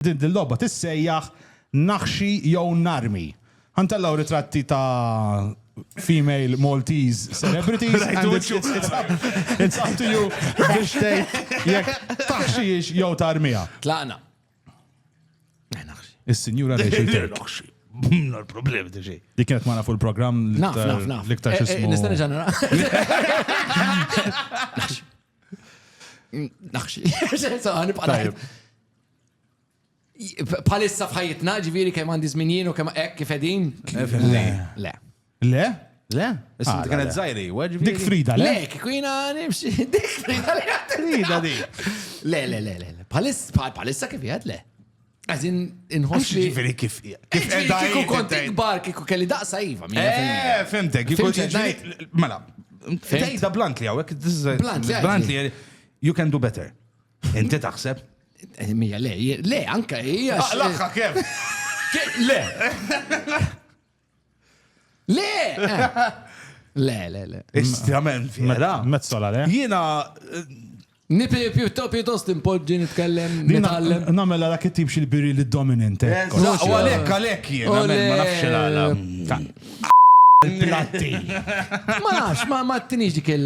Din il-logħba tissejjaħ naħxi jew narmi. Ħantellaw ritratti ta' female Maltese celebrities and it's up to you biex tgħid jekk taħxix jew tarmija. Tlaqna. Is-Sinjura Rachel Tate. Naħxi. Il-problem diġi. Dik kienet magħna fuq il-programm Naf. l-iktar xismu. Nistani ġanra. Naħxi. Palissa fħajtna ġiviri kem għandi żminjien u kem kif edin? Le. Le? Le? Issa kienet żgħiri, Dik Frida, le? Le, kikwina nimxi. Dik Frida le. Frida di. Le. Palissa kif jgħad le. Għazin inħossi. Ġifieri kif Kiku kont ikbar, kiku kelli daqsa iva. Fimtek. Mela. Tejda bluntly hawnhekk. Bluntly. You can do better. Inti taħseb? Mija, le, anka hija. Laħħa kif? Le. Le. Istrament fiera. Mezzola, le? Jiena Pjuttost impoġġi nitkellem, nitgħallem. Namela dak it-tip xil-biri li dominant. Għalek jiena ma nafx il-għala. Platti. Ma nafx, ma t-tinix dik il.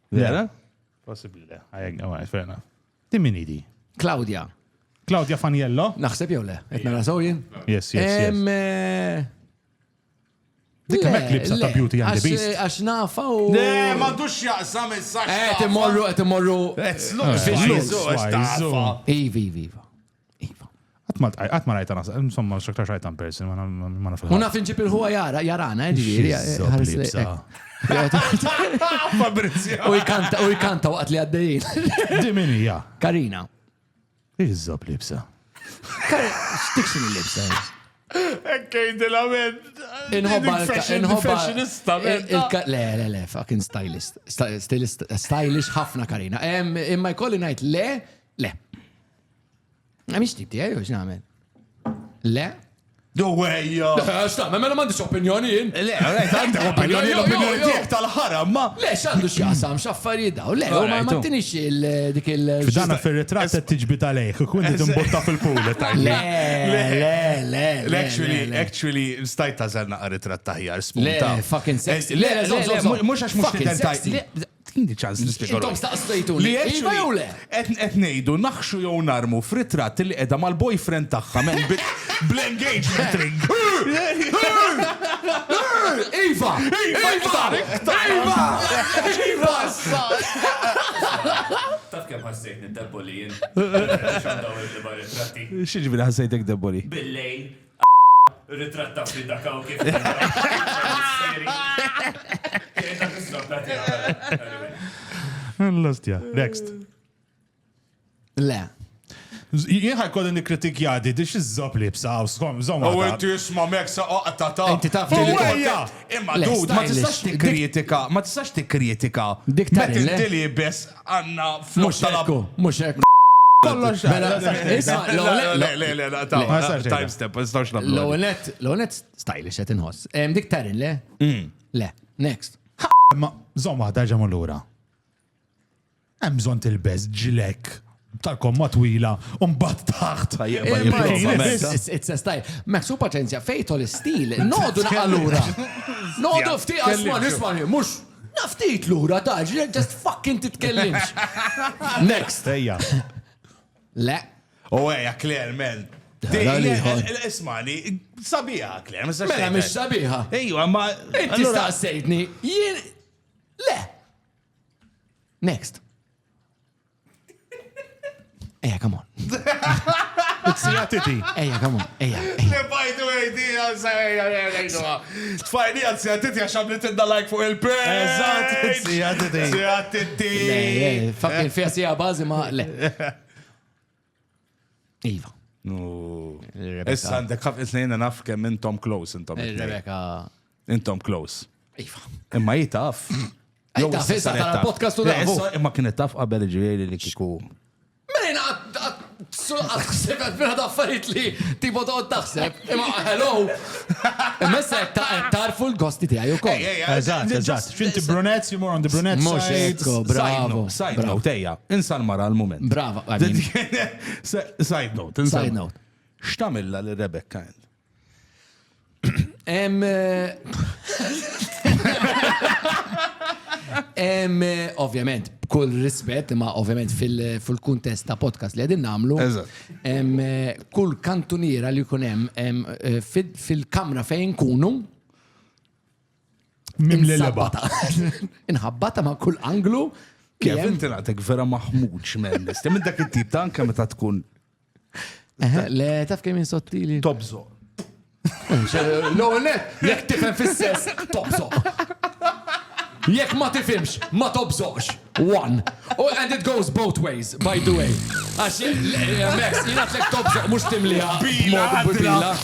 Vera? Possibli le. Fair enough. Timmini di. Claudia. Claudia Faniello? Naħseb jew le? Etna rasowjen? Yes. Dik hemmhekk libsa ta' Beauty and the Beast. Għax nafa u. Ne, m'għandux jaqsam is-sax. Timorru. Iva. Għat ma rajta nasa, insomma, xaktar xajtan person, ma nafil. Una finġib il-ħuwa jarana, ġiviri. Fabrizio. U jkanta waqt li għaddejjin. Diminija. Karina. Iżzob libsa. X'tik xin il-libsa? Ekkejn dil-għament. Fashionista. Le, fucking stylist. Stylish ħafna Karina. Imma jkolli ngħid le. Għamix tibti, għajju, x'namel? Le? Do way, yo. X'namel, mela m'għandix opinjoni jien. Le, għandek opinjoni, l-opinjoni tiegħek tal-ħaram, ma. Le, x'għandu x'jaqsam, x'affarijiet daw. Le, ma tinix dik il. F'dana fir-ritratt qed tiġbid għalejk, u kun timbotta fil-pool. Le. Actually, stajt tażelna ritratt taħjar, Le, spunta. fucking sexy. Le, mux għax mux sexy. Tindi ċans nispiegħu. Intom staqstajtuni. Iva jew le? Et nejdu naħxu jew narmu f'ritratt li qiegħda mal-boyfriend tagħha men bl-engagement ring. Iva! Taf kemm ħassejt niddelbu li jien. X'għandaw il-liba ritratti. X'ġifieri ħassejtek deboli? Billejl. Ritratta Frida Kahlo kif. Lost, yeah. Next. Le. Jien ħajkolli nikritikjadi, dix iż-żob li bsaw, zomma. U inti isma' mek sa qaqta ta' Inti taf imma dud, ma tistax tikkritika. Dik Met tagħmel, le? inti li biss għandna flus Mux hekk. kollox. Time step, istax nablu. L-onet stylish qed inħoss. Dik tarin, le? Le. Next. Ma zomma darġa mal-lura. Hemm bżonn tilbeż ġilek tal-komma twila u mbagħad taħt. It's a style. Maksu paċenzja, fejto l-stil. Nodu naqalura. Nodu ftit asmani, mux naftit lura taġ, just fucking titkellimx. Next. Ejja. Le. U għeja, Claire, man. Ismani, sabiħa, Claire, Mela mish sabiħa. Ejju, ma. Inti staqsejtni. Jien. Le. Next. Eja, come on. Sija titi. Eja, come on. Eja. Bajdu għajdi, tfajni għal sija titi għaxam li tidda like fuq il-pej. Eżat, sija titi. Sija titi. Fucking fija sija bazi ma le. Iva. Issa għandek ħaf isnejna naf kemm intom close, intom. Rebecca. Intom close. Iva. Imma jitaf. Taf, issa tal-podcast u Imma kienet taf qabel ġieli li kiku. Menina, naqsu għaxseb għadbina daffariet li tipo toqgħod taħseb. Imma hello. Messa tarfu l-gosti tiegħi wkoll. Eżatt. X'inti brunettes, you more on the brunette Mhux side. ekku, bravo. Side note, ejja, insal mara għal-moment. Brava. Side note, Side note. X'tamilla li Rebecca? Ovvjament, kull rispett, ma ovvjament fil-kuntest ta' podcast li għedin namlu, kull kantuniera li jkun hemm fil-kamra fejn kunu, Mimlileba. inħabbata ma' kull anglu. Kif inti nagħtek vera maħmud x'mennes. Minn dak it-tip ta' anke meta tkun Le, taf kemm insottili. tobżo. L-għonet, jek tifem fil-sess, tobżo. Jek ma tifimx, ma tobżox. One. Oh, and it goes both ways, by the way. Għax, Max, jina tlek tobżo, mux timliħa. Bila.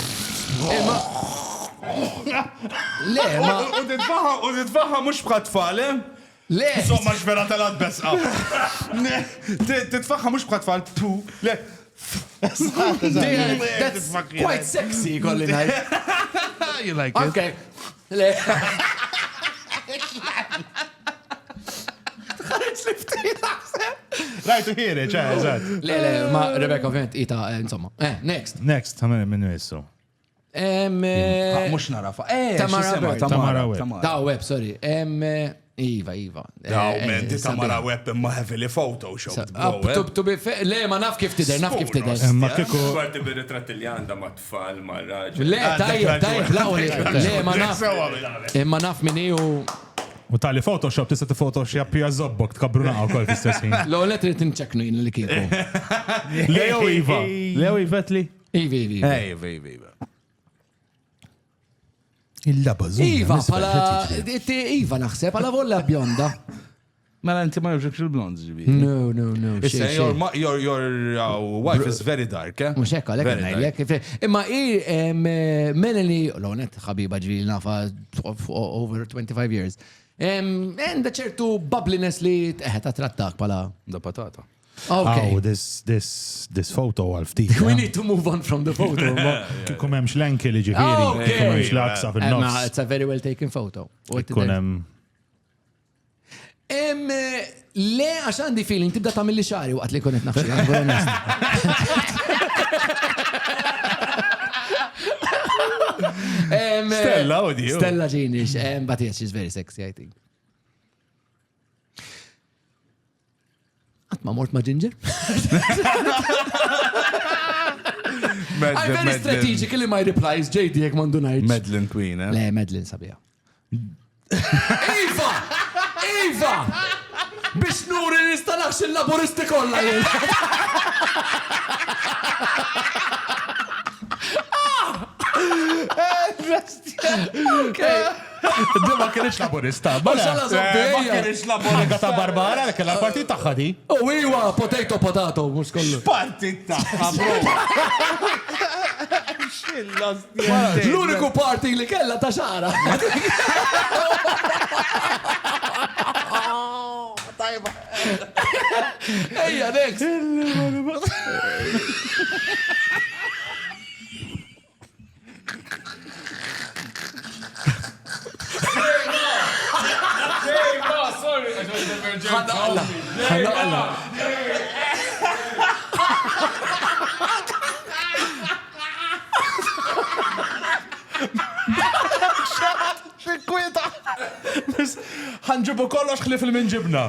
Le, ma. U titfaħħa mhux bħat tfal, Le. Insomma x'vera tal-għad besqa. Titfaħħa mux bħat tfal, tu, le. That's quite sexy, kolli najt. You like it? Okay. Le. Right to hear it, eżatt. Le, ma Rebecca ovvijament ita, insomma. Next. Next, għamil minnu jessu. Mux narafa. Tamara Webb. Ta' web, sorry. Iva. Daw, men, di Tamara Webb imma heavily Photoshop. Le, ma naf kif tider, Ma kiku. Parti bir-ritratti li għandha ma' tfal, ma' raġel. Le, tajjeb, lawli. Le, ma naf. Ma naf minni u. U tali Photoshop tista' t-Photoshop hija zobbok tkabruna u kol fl-istessin. L-għolet rrit nċeknu jinn li kieku. Leo Iva. Leo Ivetli. Iva. Il-laba zumba. Iva, pala. Iva naħseb, pala volla bjonda. Mela inti ma jibġek il-blonds ġibi. No. Issa, your wife is very dark, eh? Mux ekka, lek najlek. Imma Melanie, l-għonet ħabiba ġvili nafa over 25 years. Enda ċertu bubbliness li teħeta trattak pala. Da patata. Okay. Oh, this photo għal-ftit. We need to move on from the photo. Kum hemmx l-anki li ġifieri. Okay. Kum hemmx l-aqsa fil-nofs. It's a very well taken photo. Kun hemm. Le, għax għandi feeling tibda tamilli xari waqt li konet nafxie. Stella, oddio. Stella Genish, but yes, she's very sexy, I think. Għatma mort ma Ginger? I'm very strategic in my replies, JD, jek mandu najt. Madeleine Queen, eh? Le, Madeleine sabija. Iva! Biex nuri nistanax il-laboristi kolla jien. Okay. Ma kienx laburista. Ma xalla zobbija. Ma kienx laburista ta' Barbara, kella l-partit tagħha di. Oh, iwa, potato, mux kollu. Partit taħħa, bro. L-uniku party li kella ta' xara. Tajba. Ejja, next. Ħanaqla. Ħanġibu kollox ħlif il-minġibna.